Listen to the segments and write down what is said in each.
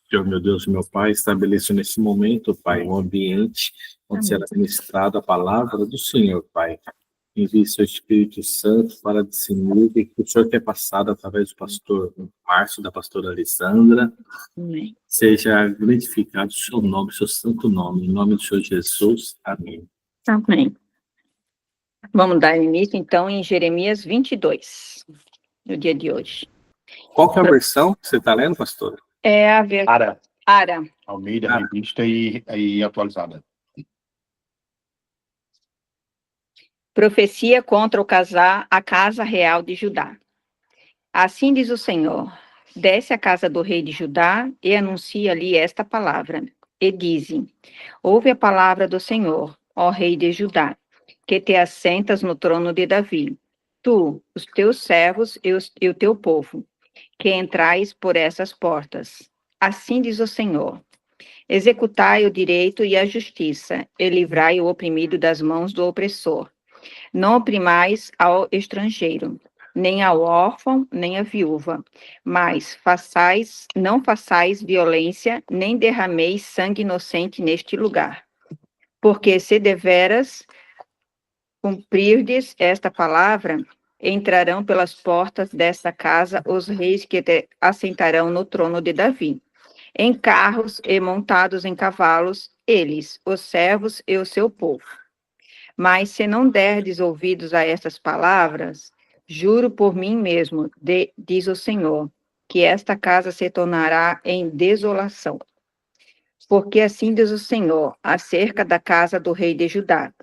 Senhor, meu Deus, meu Pai, estabeleça nesse momento, Pai, um ambiente onde será ministrada a palavra do Senhor, Pai. Envie seu Espírito Santo para discernir o que o Senhor quer passar através do pastor Márcio, da pastora Alessandra. Amém. Seja glorificado o seu nome, o seu santo nome, em nome do Senhor Jesus. Amém. Amém. Vamos dar início, então, em Jeremias 22, no dia de hoje. Qual que é a versão que você está lendo, pastor? É a versão Ara. Almeida, revista e atualizada. Profecia contra a casa real de Judá. Assim diz o Senhor: desce à casa do rei de Judá e anuncia-lhe esta palavra. E dizem: ouve a palavra do Senhor, ó rei de Judá, que te assentas no trono de Davi, tu, os teus servos e o teu povo, que entrais por essas portas. Assim diz o Senhor: executai o direito e a justiça, e livrai o oprimido das mãos do opressor. Não oprimais ao estrangeiro, nem ao órfão, nem à viúva, mas não façais violência, nem derrameis sangue inocente neste lugar. Porque se deveras cumprirdes esta palavra, entrarão pelas portas desta casa os reis que te assentarão no trono de Davi, em carros e montados em cavalos, eles, os servos e o seu povo. Mas se não derdes ouvidos a estas palavras, juro por mim mesmo, diz o Senhor, que esta casa se tornará em desolação. Porque assim diz o Senhor, acerca da casa do rei de Judá: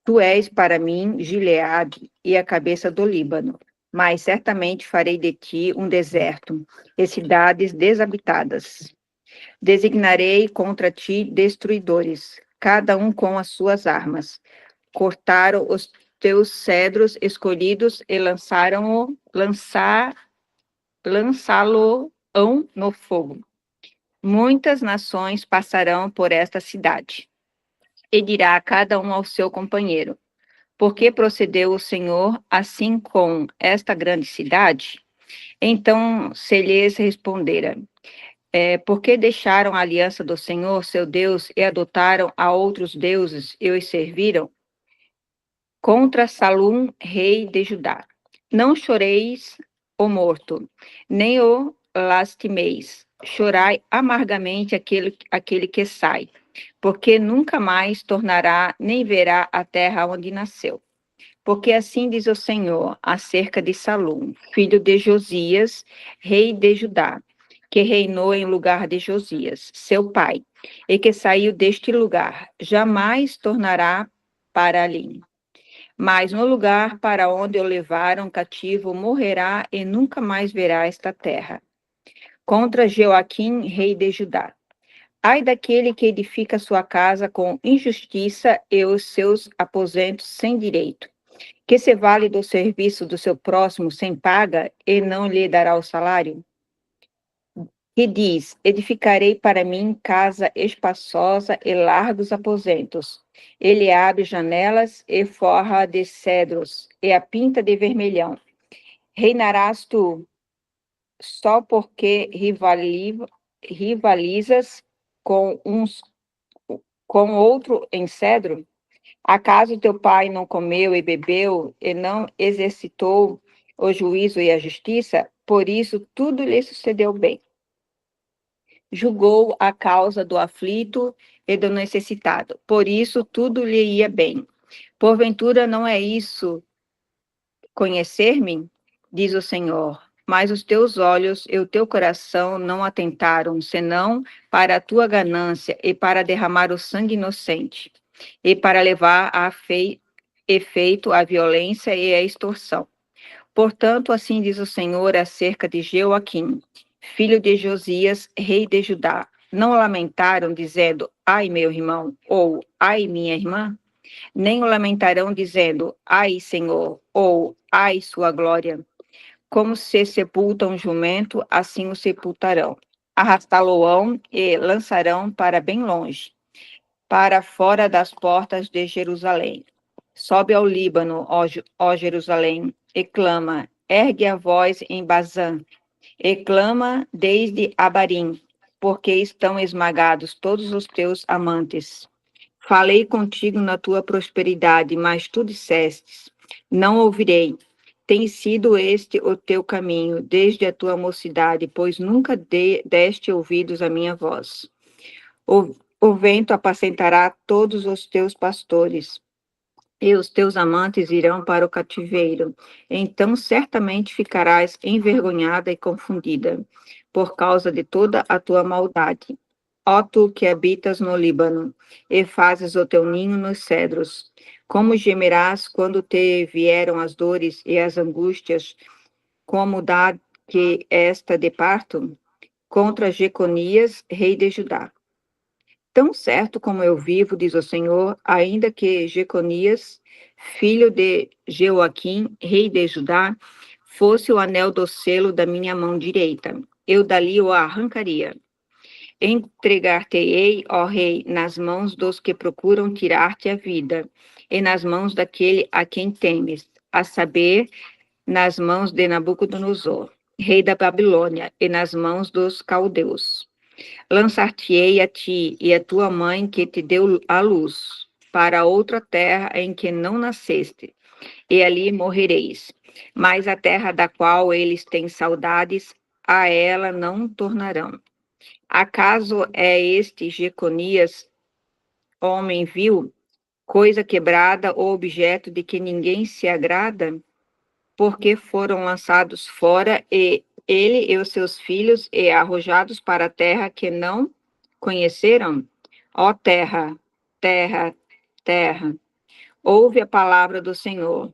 tu és para mim Gileade e a cabeça do Líbano, mas certamente farei de ti um deserto e cidades desabitadas. Designarei contra ti destruidores, cada um com as suas armas. Cortaram os teus cedros escolhidos e lançá-lo-ão no fogo. Muitas nações passarão por esta cidade, e dirá cada um ao seu companheiro: por que procedeu o Senhor assim com esta grande cidade? Então se lhes respondera: por que deixaram a aliança do Senhor, seu Deus, e adotaram a outros deuses e os serviram? Contra Salum, rei de Judá. Não choreis o morto, nem o lastimeis. Chorai amargamente aquele que sai, porque nunca mais tornará nem verá a terra onde nasceu. Porque assim diz o Senhor acerca de Salum, filho de Josias, rei de Judá, que reinou em lugar de Josias, seu pai, e que saiu deste lugar, jamais tornará para ali. Mas no lugar para onde o levaram cativo morrerá e nunca mais verá esta terra. Contra Joaquim, rei de Judá. Ai daquele que edifica sua casa com injustiça e os seus aposentos sem direito, que se vale do serviço do seu próximo sem paga e não lhe dará o salário? Que diz: edificarei para mim casa espaçosa e largos aposentos. Ele abre janelas e forra de cedros, e a pinta de vermelhão. Reinarás tu, só porque rivalizas com outro em cedro? Acaso teu pai não comeu e bebeu, e não exercitou o juízo e a justiça? Por isso tudo lhe sucedeu bem. Julgou a causa do aflito e do necessitado, por isso tudo lhe ia bem. Porventura não é isso conhecer-me? Diz o Senhor. Mas os teus olhos e o teu coração não atentaram, senão para a tua ganância e para derramar o sangue inocente, e para levar a efeito a violência e a extorsão. Portanto, assim diz o Senhor acerca de Joaquim, filho de Josias, rei de Judá. Não lamentaram, dizendo: ai, meu irmão, ou ai, minha irmã? Nem o lamentarão, dizendo: ai, Senhor, ou ai, sua glória. Como se sepultam um jumento, assim o sepultarão. Arrastá-lo-ão e lançarão para bem longe, para fora das portas de Jerusalém. Sobe ao Líbano, ó Jerusalém, e clama, ergue a voz em Bazã, e clama desde Abarim, porque estão esmagados todos os teus amantes. Falei contigo na tua prosperidade, mas tu dissestes, não ouvirei. Tem sido este o teu caminho desde a tua mocidade, pois nunca deste ouvidos à minha voz. O vento apacentará todos os teus pastores, e os teus amantes irão para o cativeiro. Então certamente ficarás envergonhada e confundida, por causa de toda a tua maldade. Ó tu que habitas no Líbano, e fazes o teu ninho nos cedros, como gemerás quando te vieram as dores e as angústias, como dá que esta de parto, contra Jeconias, rei de Judá. Tão certo como eu vivo, diz o Senhor, ainda que Jeconias, filho de Jeoaquim, rei de Judá, fosse o anel do selo da minha mão direita, eu dali o arrancaria. Entregar-te-ei, ó rei, nas mãos dos que procuram tirar-te a vida, e nas mãos daquele a quem temes, a saber, nas mãos de Nabucodonosor, rei da Babilônia, e nas mãos dos caldeus. Lançar-te-ei a ti e a tua mãe que te deu a luz, para outra terra em que não nasceste, e ali morrereis. Mas a terra da qual eles têm saudades, a ela não tornarão. Acaso é este Jeconias, homem vil, coisa quebrada ou objeto de que ninguém se agrada? Porque foram lançados fora e ele e os seus filhos e arrojados para a terra que não conheceram? Ó terra, terra, terra, ouve a palavra do Senhor.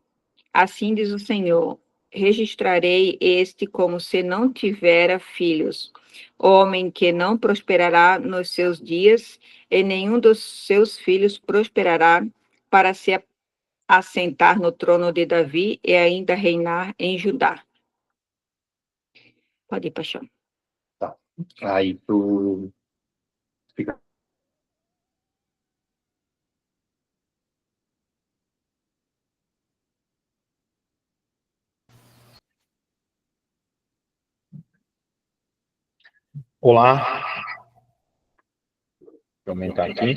Assim diz o Senhor: registrarei este como se não tivera filhos, homem que não prosperará nos seus dias, e nenhum dos seus filhos prosperará para se assentar no trono de Davi e ainda reinar em Judá. Pode ir, Paixão. Tá. Aí tu fica. Olá, vou aumentar aqui.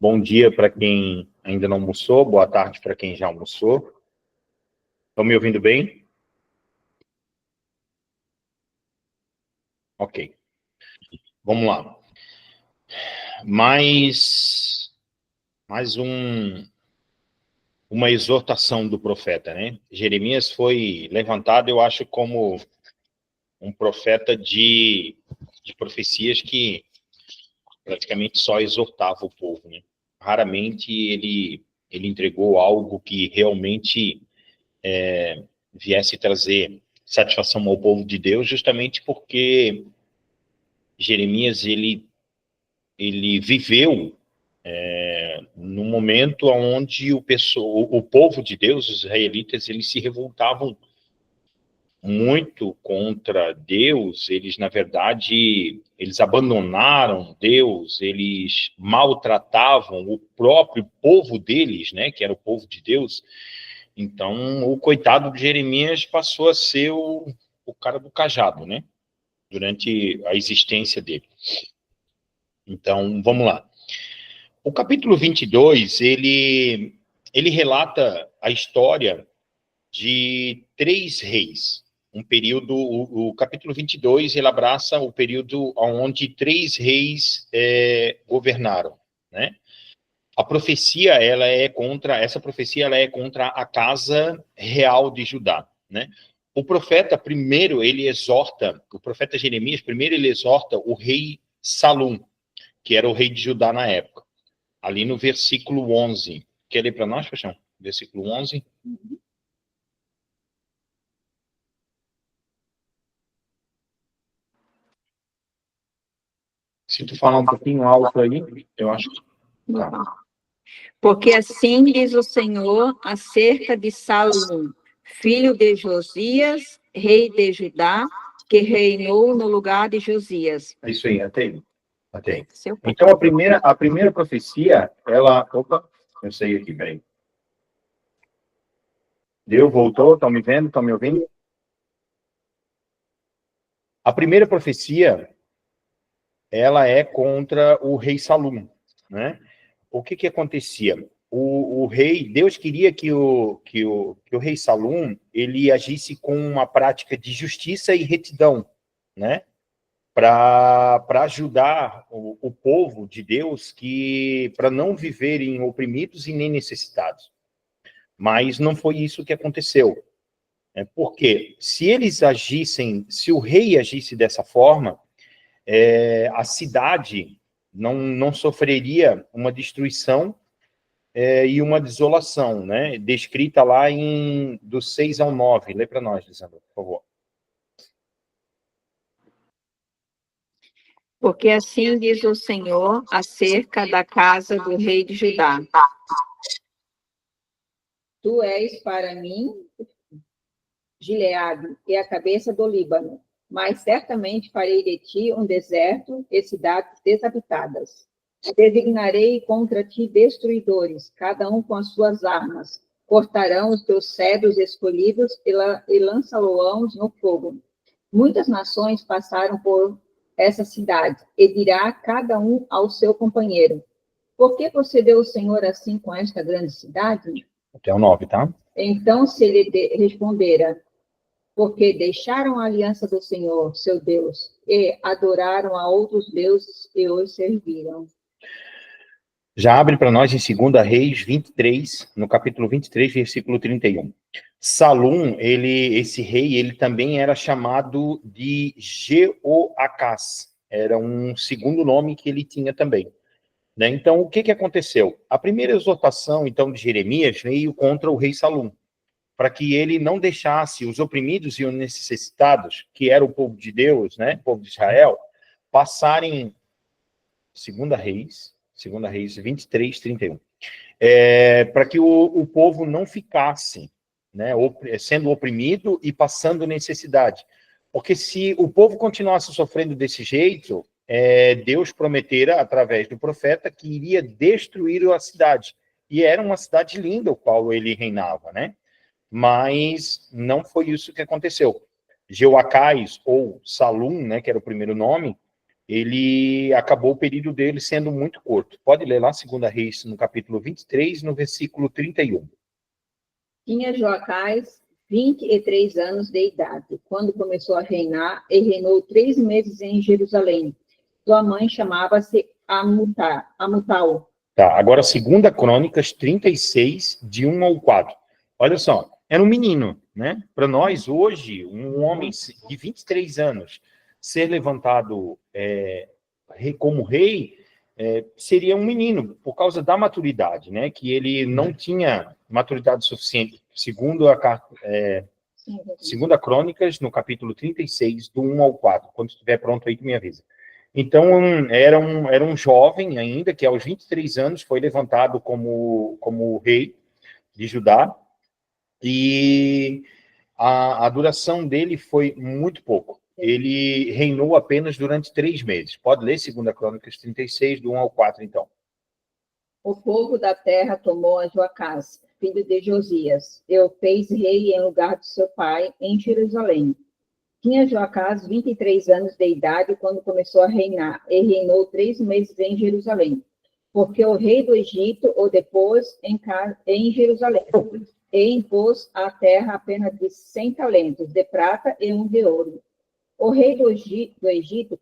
Bom dia para quem ainda não almoçou, boa tarde para quem já almoçou. Estão me ouvindo bem? Ok. Vamos lá. Mais uma exortação do profeta, né? Jeremias foi levantado, eu acho, como um profeta de profecias que praticamente só exortava o povo, né? Raramente ele entregou algo que realmente viesse trazer satisfação ao povo de Deus, justamente porque Jeremias ele viveu no momento onde o povo de Deus, os israelitas, eles se revoltavam muito contra Deus. Eles, na verdade, eles abandonaram Deus, eles maltratavam o próprio povo deles, né, que era o povo de Deus. Então, o coitado de Jeremias passou a ser o cara do cajado, né, durante a existência dele. Então, vamos lá. O capítulo 22, ele relata a história de 3 reis. Um período, o capítulo 22, ele abraça o período onde 3 reis governaram, né? A profecia, essa profecia ela é contra a casa real de Judá, né? O profeta, primeiro, o profeta Jeremias, primeiro ele exorta o rei Salum, que era o rei de Judá na época. Ali no versículo 11. Quer ler para nós, Paixão? Versículo 11. Se tu falar um pouquinho alto aí, eu acho que tá. Porque assim diz o Senhor acerca de Salom, filho de Josias, rei de Judá, que reinou no lugar de Josias. É isso aí, até aí. Até aí. Seu pai. Então, a primeira profecia, ela... Opa, eu sei aqui, peraí. Deu, voltou, estão me vendo, estão me ouvindo? A primeira profecia, ela é contra o rei Salum, né? O que acontecia? O rei, Deus queria que o rei Salum, ele agisse com uma prática de justiça e retidão, né? Para ajudar o povo de Deus para não viverem oprimidos e nem necessitados. Mas não foi isso que aconteceu. Porque se o rei agisse dessa forma, a cidade não sofreria uma destruição e uma desolação, né? Descrita lá do 6 ao 9. Lê para nós, Lisandro, por favor. Porque assim diz o Senhor acerca da casa do rei de Judá. Tu és para mim Gileade e a cabeça do Líbano, mas certamente farei de ti um deserto e cidades desabitadas. Designarei contra ti destruidores, cada um com as suas armas. Cortarão os teus cedros escolhidos e lançá-los no fogo. Muitas nações passaram por essa cidade, e dirá cada um ao seu companheiro: por que procedeu o Senhor assim com esta grande cidade? Até o 9, tá? Então se ele respondera: porque deixaram a aliança do Senhor, seu Deus, e adoraram a outros deuses e os serviram. Já abre para nós em 2 Reis 23, no capítulo 23, versículo 31. Salum, esse rei, ele também era chamado de Jeoacás. Era um segundo nome que ele tinha também. Né? Então, o que aconteceu? A primeira exortação, então, de Jeremias veio contra o rei Salum, para que ele não deixasse os oprimidos e os necessitados, que era o povo de Deus, né, o povo de Israel, passarem 2 Reis 23, 31. Para que o povo não ficasse, né, sendo oprimido e passando necessidade. Porque se o povo continuasse sofrendo desse jeito, Deus prometera, através do profeta, que iria destruir a cidade. E era uma cidade linda, o qual ele reinava, né? Mas não foi isso que aconteceu. Jeoacás, ou Salum, né, que era o primeiro nome, ele acabou o período dele sendo muito curto. Pode ler lá 2 Reis, no capítulo 23, no versículo 31. Tinha Joacás 23 anos de idade, quando começou a reinar, e reinou 3 meses em Jerusalém. Sua mãe chamava-se Amutal. Tá, agora 2 Crônicas 36, de 1 ao 4. Olha só, era um menino, né? Para nós, hoje, um homem de 23 anos ser levantado como rei seria um menino, por causa da maturidade, né? Que ele não tinha maturidade suficiente, segundo Segunda Crônicas, no capítulo 36, do 1 ao 4. Quando estiver pronto aí, tu me avisa. Então, era um jovem ainda, que aos 23 anos foi levantado como rei de Judá, e a duração dele foi muito pouco. Ele reinou apenas durante 3 meses. Pode ler 2 Crônicas 36, do 1 ao 4, então. O povo da terra tomou a Joacás, filho de Josias, e o fez rei em lugar de seu pai, em Jerusalém. Tinha Joacás 23 anos de idade quando começou a reinar, e reinou 3 meses em Jerusalém, porque o rei do Egito o depôs em Jerusalém, e impôs à terra apenas de 100 talentos de prata e 1 de ouro. O rei do Egito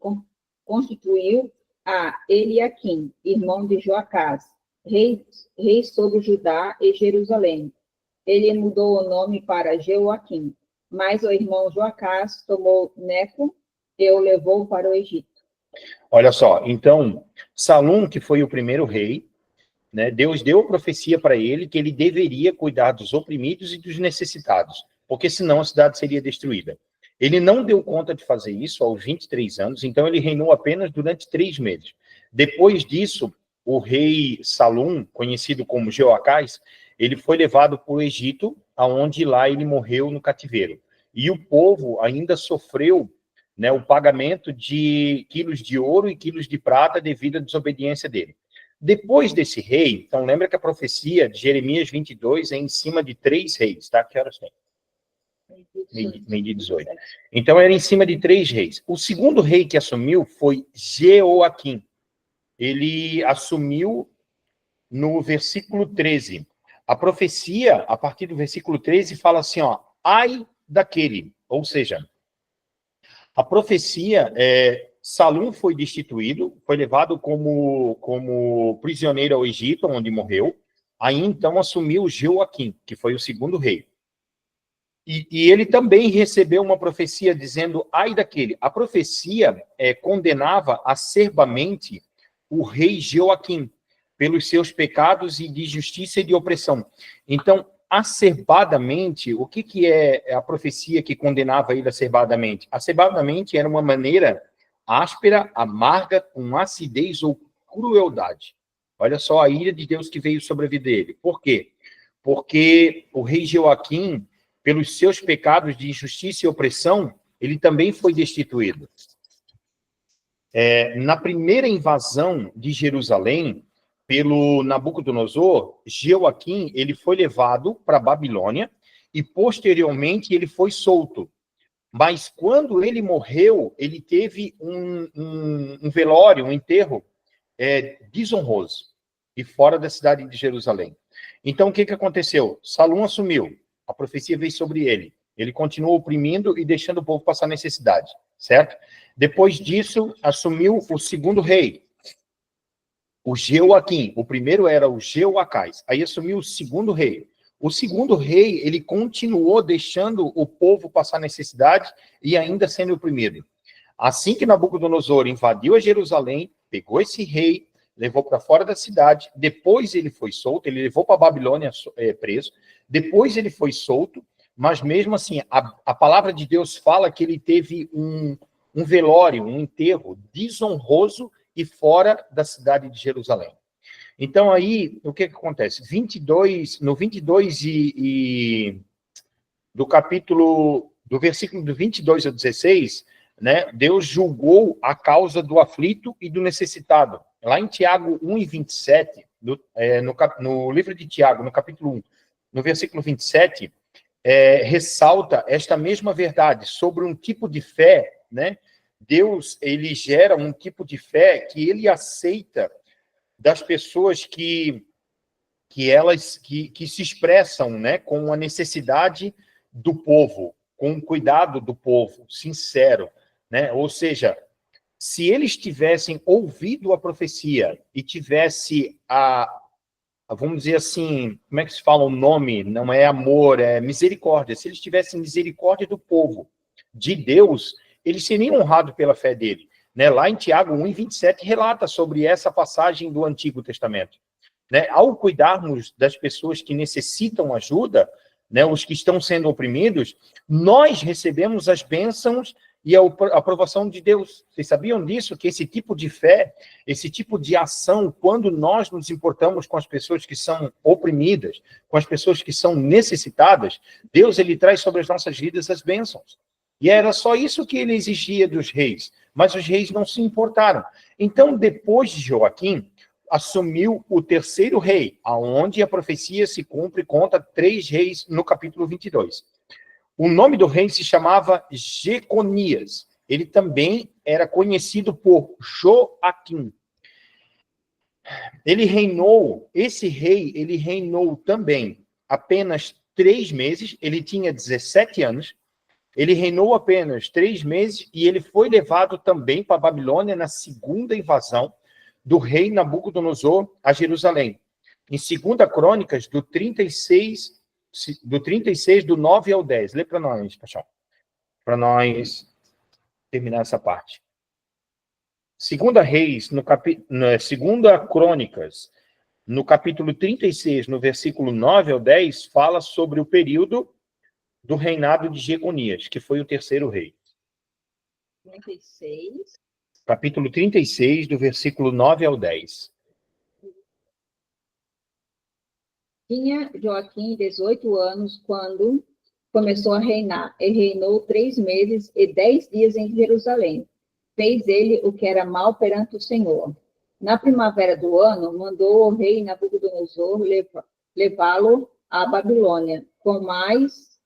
constituiu a Eliaquim, irmão de Joacás, rei sobre Judá e Jerusalém. Ele mudou o nome para Jeoaquim, mas o irmão Joacás tomou Neco e o levou para o Egito. Olha só, então, Salum, que foi o primeiro rei, né, Deus deu a profecia para ele que ele deveria cuidar dos oprimidos e dos necessitados, porque senão a cidade seria destruída. Ele não deu conta de fazer isso aos 23 anos, então ele reinou apenas durante 3 meses. Depois disso, o rei Salum, conhecido como Jeoacás, ele foi levado para o Egito, aonde lá ele morreu no cativeiro. E o povo ainda sofreu, né, o pagamento de quilos de ouro e quilos de prata devido à desobediência dele. Depois desse rei, então lembra que a profecia de Jeremias 22 é em cima de 3 reis, tá? Que horas tem? Meio-dia 18. Então, era em cima de 3 reis. O segundo rei que assumiu foi Jeoaquim. Ele assumiu no versículo 13. A profecia, a partir do versículo 13, fala assim, ó, ai daquele. Ou seja, a profecia, Salum foi destituído, foi levado como prisioneiro ao Egito, onde morreu. Aí, então, assumiu Jeoaquim, que foi o segundo rei. E ele também recebeu uma profecia dizendo, ai daquele. A profecia condenava acerbamente o rei Jeoaquim pelos seus pecados e de injustiça e de opressão. Então, acerbadamente, o que é a profecia que condenava ele acerbadamente? Acerbadamente era uma maneira áspera, amarga, com acidez ou crueldade. Olha só a ira de Deus que veio sobre a vida dele. Por quê? Porque o rei Jeoaquim, pelos seus pecados de injustiça e opressão, ele também foi destituído. Na primeira invasão de Jerusalém, pelo Nabucodonosor, Jeoaquim, ele foi levado para a Babilônia e, posteriormente, ele foi solto. Mas, quando ele morreu, ele teve um velório, um enterro desonroso e fora da cidade de Jerusalém. Então, o que aconteceu? Salum assumiu. A profecia veio sobre ele. Ele continuou oprimindo e deixando o povo passar necessidade, certo? Depois disso, assumiu o segundo rei, o Jeoaquim. O primeiro era o Jeoacás. Aí assumiu o segundo rei. O segundo rei, ele continuou deixando o povo passar necessidade e ainda sendo oprimido. Assim que Nabucodonosor invadiu a Jerusalém, pegou esse rei, levou para fora da cidade, depois ele foi solto, ele levou para a Babilônia preso, depois ele foi solto, mas mesmo assim, a palavra de Deus fala que ele teve um velório, um enterro desonroso e fora da cidade de Jerusalém. Então aí, o que acontece? No 22 do versículo do 22 ao 16, né, Deus julgou a causa do aflito e do necessitado. Lá em Tiago 1 e 27, no livro de Tiago, no capítulo 1, no versículo 27, ressalta esta mesma verdade sobre um tipo de fé, né? Deus, ele gera um tipo de fé que ele aceita das pessoas que se expressam, né, com a necessidade do povo, com o cuidado do povo, sincero, né? Ou seja, se eles tivessem ouvido a profecia e tivesse vamos dizer assim, como é que se fala o nome? Não é amor, é misericórdia. Se eles tivessem misericórdia do povo, de Deus, eles seriam honrados pela fé dele. Né? Lá em Tiago 1, 27, relata sobre essa passagem do Antigo Testamento. Né? Ao cuidarmos das pessoas que necessitam ajuda, né, os que estão sendo oprimidos, nós recebemos as bênçãos e a aprovação de Deus. Vocês sabiam disso? Que esse tipo de fé, esse tipo de ação, quando nós nos importamos com as pessoas que são oprimidas, com as pessoas que são necessitadas, Deus, ele traz sobre as nossas vidas as bênçãos. E era só isso que ele exigia dos reis, mas os reis não se importaram. Então, depois de Joaquim, assumiu o terceiro rei, aonde a profecia se cumpre contra 3 reis no capítulo 22. O nome do rei se chamava Jeconias. Ele também era conhecido por Joaquim. Esse rei, ele reinou também apenas 3 meses, ele tinha 17 anos, ele reinou apenas 3 meses e ele foi levado também para a Babilônia na segunda invasão do rei Nabucodonosor a Jerusalém. Em 2 Crônicas, do 36, do 9 ao 10. Lê para nós, Paixão. Para nós terminar essa parte. 2 Reis, Segunda Crônicas, no capítulo 36, no versículo 9 ao 10, fala sobre o período do reinado de Jeconias, que foi o terceiro rei. 36. Capítulo 36, do versículo 9 ao 10. Tinha Joaquim 18 anos quando começou a reinar. Ele reinou 3 meses e 10 dias em Jerusalém. Fez ele o que era mal perante o Senhor. Na primavera do ano, mandou o rei Nabucodonosor levá-lo à Babilônia, com mais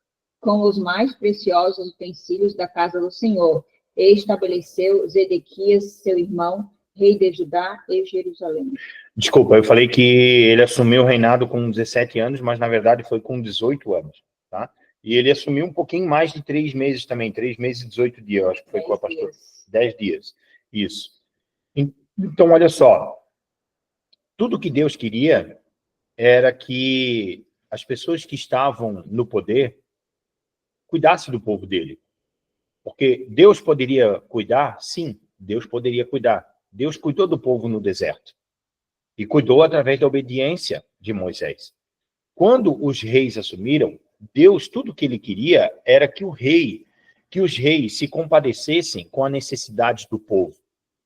com os mais preciosos utensílios da casa do Senhor, e estabeleceu Zedequias, seu irmão, rei de Judá e Jerusalém. Desculpa, eu falei que ele assumiu o reinado com 17 anos, mas na verdade foi com 18 anos, tá? E ele assumiu um pouquinho mais de 3 meses também, 3 meses e 18 dias, eu acho que foi com a pastora. 10 dias, isso. Então, olha só, tudo que Deus queria era que as pessoas que estavam no poder cuidassem do povo dele. Porque Deus poderia cuidar? Sim, Deus poderia cuidar. Deus cuidou do povo no deserto. E cuidou através da obediência de Moisés. Quando os reis assumiram, Deus, tudo que ele queria era que os reis se compadecessem com a necessidade do povo,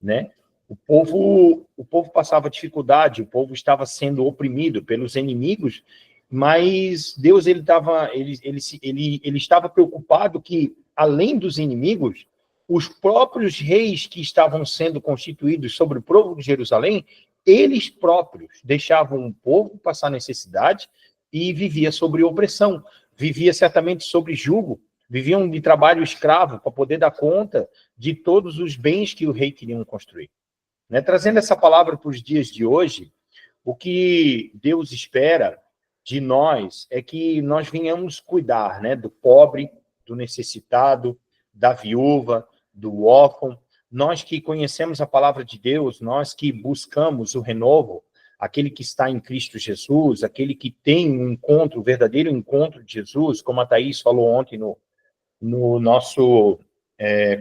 né? O povo passava dificuldade, o povo estava sendo oprimido pelos inimigos, mas Deus ele estava preocupado que, além dos inimigos, os próprios reis que estavam sendo constituídos sobre o povo de Jerusalém, eles próprios deixavam o povo passar necessidade e vivia sobre opressão, vivia certamente sobre jugo, viviam de trabalho escravo para poder dar conta de todos os bens que o rei queria construir. Né? Trazendo essa palavra para os dias de hoje, o que Deus espera de nós é que nós venhamos cuidar, né, do pobre, do necessitado, da viúva, do órfão. Nós que conhecemos a palavra de Deus, nós que buscamos o renovo, aquele que está em Cristo Jesus, aquele que tem um encontro, o verdadeiro encontro de Jesus, como a Thaís falou ontem no nosso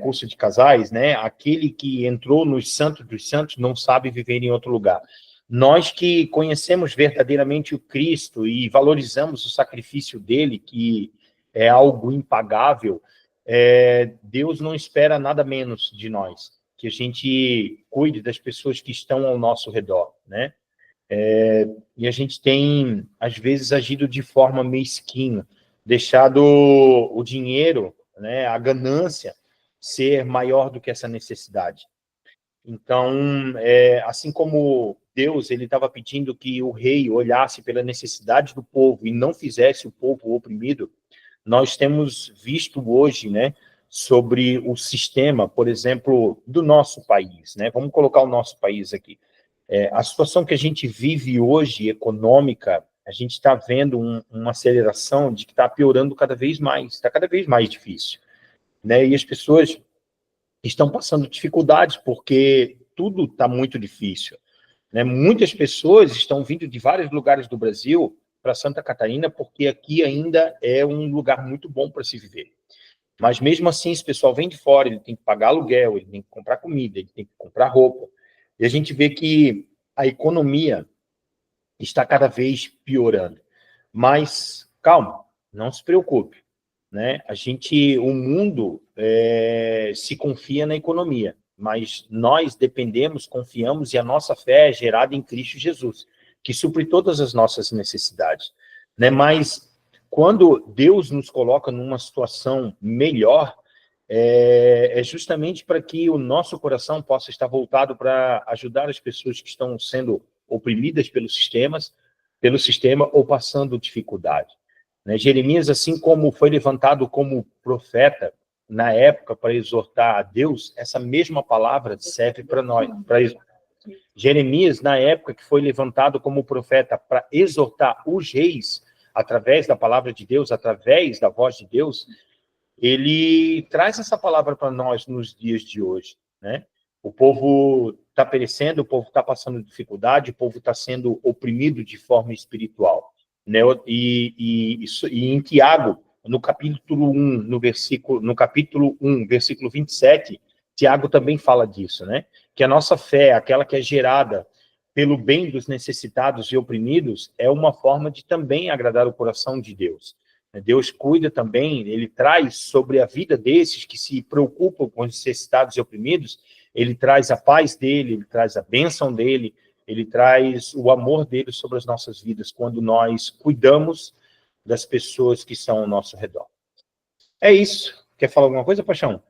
curso de casais, né? Aquele que entrou nos santos dos santos não sabe viver em outro lugar. Nós que conhecemos verdadeiramente o Cristo e valorizamos o sacrifício dele, que é algo impagável, Deus não espera nada menos de nós, que a gente cuide das pessoas que estão ao nosso redor, né? E a gente tem, às vezes, agido de forma mesquinha, deixado o dinheiro, né, a ganância, ser maior do que essa necessidade. Então, assim como Deus ele estava pedindo que o rei olhasse pela necessidade do povo e não fizesse o povo oprimido, nós temos visto hoje, né, sobre o sistema, por exemplo, do nosso país, né? Vamos colocar o nosso país aqui. A situação que a gente vive hoje, econômica, a gente está vendo uma aceleração de que está piorando cada vez mais, está cada vez mais difícil, né? E as pessoas estão passando dificuldades porque tudo está muito difícil, né? Muitas pessoas estão vindo de vários lugares do Brasil para Santa Catarina porque aqui ainda é um lugar muito bom para se viver. Mas mesmo assim, esse pessoal vem de fora, ele tem que pagar aluguel, ele tem que comprar comida, ele tem que comprar roupa. E a gente vê que a economia está cada vez piorando. Mas, calma, não se preocupe, né? O mundo se confia na economia, mas nós dependemos, confiamos, e a nossa fé é gerada em Cristo Jesus, que supre todas as nossas necessidades, né? Mas quando Deus nos coloca numa situação melhor, é justamente para que o nosso coração possa estar voltado para ajudar as pessoas que estão sendo oprimidas pelo sistema ou passando dificuldade. Né? Jeremias, assim como foi levantado como profeta na época para exortar a Deus, essa mesma palavra serve para nós. Jeremias, na época que foi levantado como profeta para exortar os reis, através da palavra de Deus, através da voz de Deus, ele traz essa palavra para nós nos dias de hoje, né? O povo está perecendo, o povo está passando dificuldade, o povo está sendo oprimido de forma espiritual, né? E em Tiago, no capítulo 1, versículo 27, Tiago também fala disso, né? Que a nossa fé, aquela que é gerada pelo bem dos necessitados e oprimidos, é uma forma de também agradar o coração de Deus. Deus cuida também, ele traz sobre a vida desses que se preocupam com os necessitados e oprimidos, ele traz a paz dele, ele traz a bênção dele, ele traz o amor dele sobre as nossas vidas, quando nós cuidamos das pessoas que estão ao nosso redor. É isso. Quer falar alguma coisa, Paixão?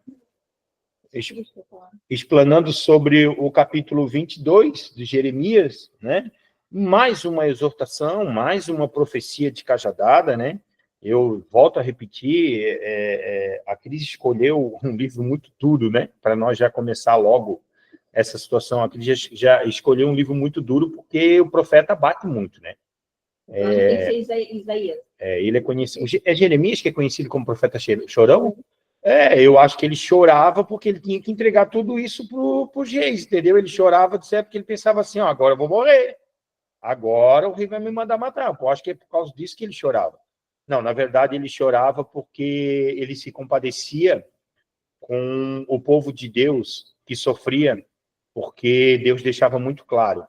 Explanando sobre o capítulo 22 de Jeremias, né? Mais uma exortação, mais uma profecia de cajadada, né? Eu volto a repetir, a Cris escolheu um livro muito duro, né? Para nós já começar logo essa situação. A Cris já escolheu um livro muito duro porque o profeta bate muito, né? Eu acho que tem que ser Isaías. Ele é conhecido... É Jeremias que é conhecido como profeta chorão? Eu acho que ele chorava porque ele tinha que entregar tudo isso para os reis, entendeu? Ele chorava porque ele pensava assim, ó, agora eu vou morrer. Agora o rei vai me mandar matar. Eu acho que é por causa disso que ele chorava. Não, na verdade, ele chorava porque ele se compadecia com o povo de Deus que sofria, porque Deus deixava muito claro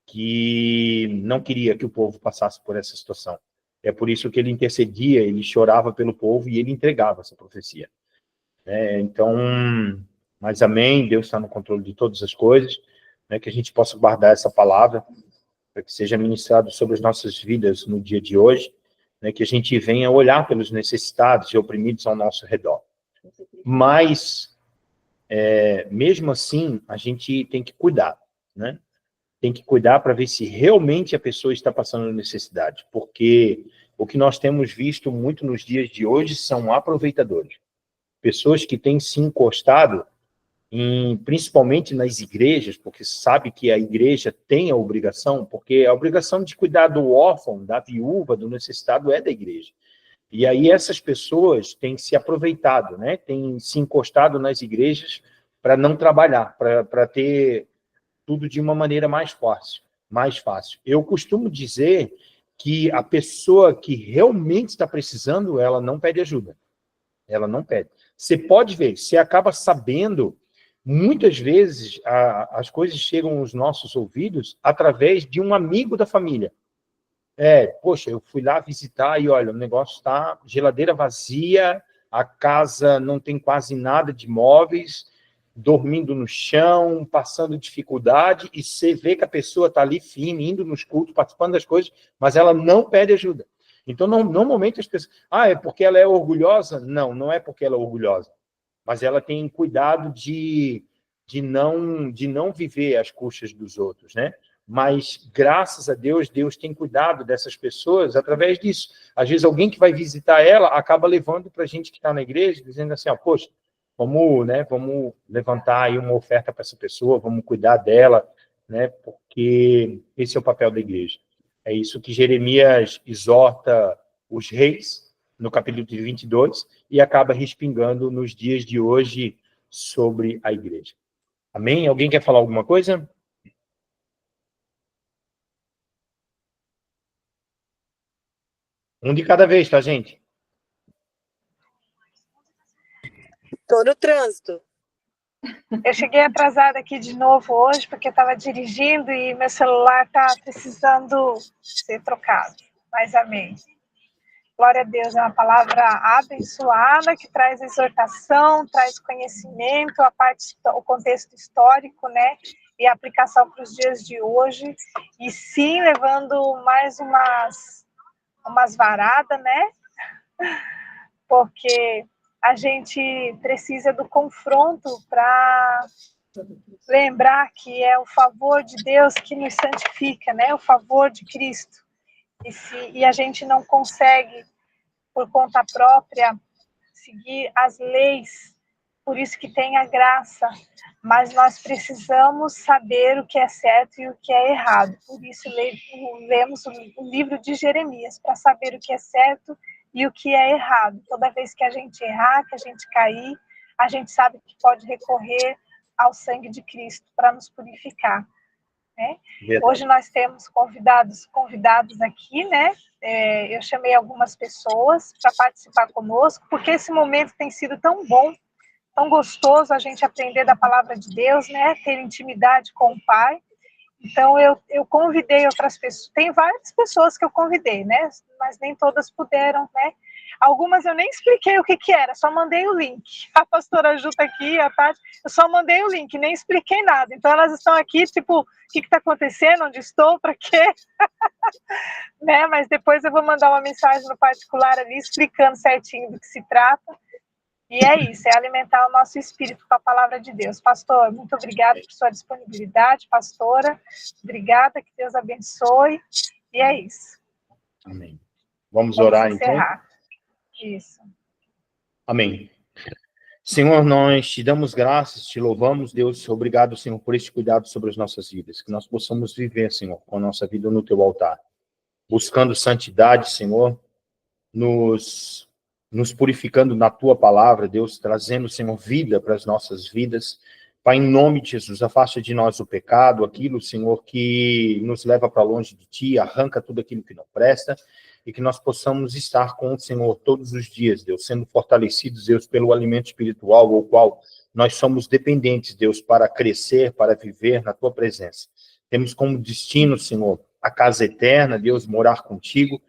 que não queria que o povo passasse por essa situação. É por isso que ele intercedia, ele chorava pelo povo e ele entregava essa profecia. Então, mas amém, Deus está no controle de todas as coisas, né, que a gente possa guardar essa palavra, para que seja ministrado sobre as nossas vidas no dia de hoje, né, que a gente venha olhar pelos necessitados e oprimidos ao nosso redor. Mas, mesmo assim, a gente tem que cuidar, né? Tem que cuidar para ver se realmente a pessoa está passando necessidade, porque o que nós temos visto muito nos dias de hoje são aproveitadores. Pessoas que têm se encostado, principalmente nas igrejas, porque sabe que a igreja tem a obrigação, porque a obrigação de cuidar do órfão, da viúva, do necessitado é da igreja. E aí essas pessoas têm se aproveitado, né? Têm se encostado nas igrejas para não trabalhar, para ter tudo de uma maneira mais fácil. Eu costumo dizer que a pessoa que realmente está precisando, ela não pede ajuda. Ela não pede. Você pode ver, você acaba sabendo, muitas vezes as coisas chegam aos nossos ouvidos através de um amigo da família. Poxa, eu fui lá visitar e olha, o negócio está geladeira vazia, a casa não tem quase nada de móveis, dormindo no chão, passando dificuldade, e você vê que a pessoa está ali firme, indo nos cultos, participando das coisas, mas ela não pede ajuda. Então, normalmente as pessoas... é porque ela é orgulhosa? Não, não é porque ela é orgulhosa. Mas ela tem cuidado de não viver às custas dos outros, né? Mas, graças a Deus, Deus tem cuidado dessas pessoas através disso. Às vezes, alguém que vai visitar ela acaba levando para a gente que está na igreja, dizendo assim, poxa, vamos levantar aí uma oferta para essa pessoa, vamos cuidar dela, né? Porque esse é o papel da igreja. É isso que Jeremias exorta os reis, no capítulo 22, e acaba respingando nos dias de hoje sobre a igreja. Amém? Alguém quer falar alguma coisa? Um de cada vez, tá, gente? Tô no trânsito. Eu cheguei atrasada aqui de novo hoje, porque estava dirigindo e meu celular está precisando ser trocado. Mas amém. Glória a Deus, é uma palavra abençoada, que traz exortação, traz conhecimento, o contexto histórico, né? E a aplicação para os dias de hoje. E sim, levando mais umas varadas, né? Porque a gente precisa do confronto para lembrar que é o favor de Deus que nos santifica, né? O favor de Cristo. E a gente não consegue, por conta própria, seguir as leis, por isso que tem a graça, mas nós precisamos saber o que é certo e o que é errado. Por isso lemos o livro de Jeremias, para saber o que é certo e o que é errado. Toda vez que a gente errar, que a gente cair, a gente sabe que pode recorrer ao sangue de Cristo para nos purificar. Né? Hoje nós temos convidados aqui, né? Eu chamei algumas pessoas para participar conosco, porque esse momento tem sido tão bom, tão gostoso a gente aprender da palavra de Deus, né? Ter intimidade com o Pai. Então, eu convidei outras pessoas. Tem várias pessoas que eu convidei, né? Mas nem todas puderam, né? Algumas eu nem expliquei o que era, só mandei o link. A pastora Ju está aqui, a Tati, eu só mandei o link, nem expliquei nada. Então, elas estão aqui, tipo, o que está acontecendo, onde estou, para quê? Né? Mas depois eu vou mandar uma mensagem no particular ali, explicando certinho do que se trata. E é isso, é alimentar o nosso espírito com a palavra de Deus. Pastor, muito obrigada por sua disponibilidade, pastora. Obrigada, que Deus abençoe. E é isso. Amém. Vamos orar, então. Isso. Amém. Senhor, nós te damos graças, te louvamos, Deus. Obrigado, Senhor, por este cuidado sobre as nossas vidas. Que nós possamos viver, Senhor, com a nossa vida no teu altar. Buscando santidade, Senhor, nos purificando na tua palavra, Deus, trazendo, Senhor, vida para as nossas vidas. Pai, em nome de Jesus, afasta de nós o pecado, aquilo, Senhor, que nos leva para longe de ti, arranca tudo aquilo que não presta, e que nós possamos estar com o Senhor todos os dias, Deus, sendo fortalecidos, Deus, pelo alimento espiritual, ao qual nós somos dependentes, Deus, para crescer, para viver na tua presença. Temos como destino, Senhor, a casa eterna, Deus, morar contigo.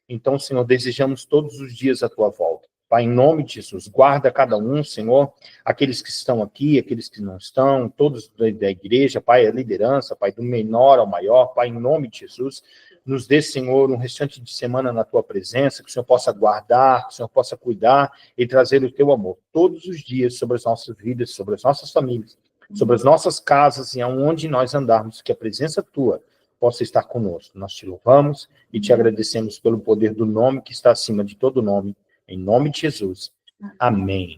Então, Senhor, desejamos todos os dias a tua volta. Pai, em nome de Jesus, guarda cada um, Senhor, aqueles que estão aqui, aqueles que não estão, todos da igreja, Pai, a liderança, Pai, do menor ao maior, Pai, em nome de Jesus, nos dê, Senhor, um restante de semana na tua presença, que o Senhor possa guardar, que o Senhor possa cuidar e trazer o teu amor todos os dias sobre as nossas vidas, sobre as nossas famílias, sobre as nossas casas e aonde nós andarmos, que a presença tua possa estar conosco. Nós te louvamos e te agradecemos pelo poder do nome que está acima de todo nome, em nome de Jesus. Amém.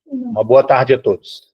Uma boa tarde a todos.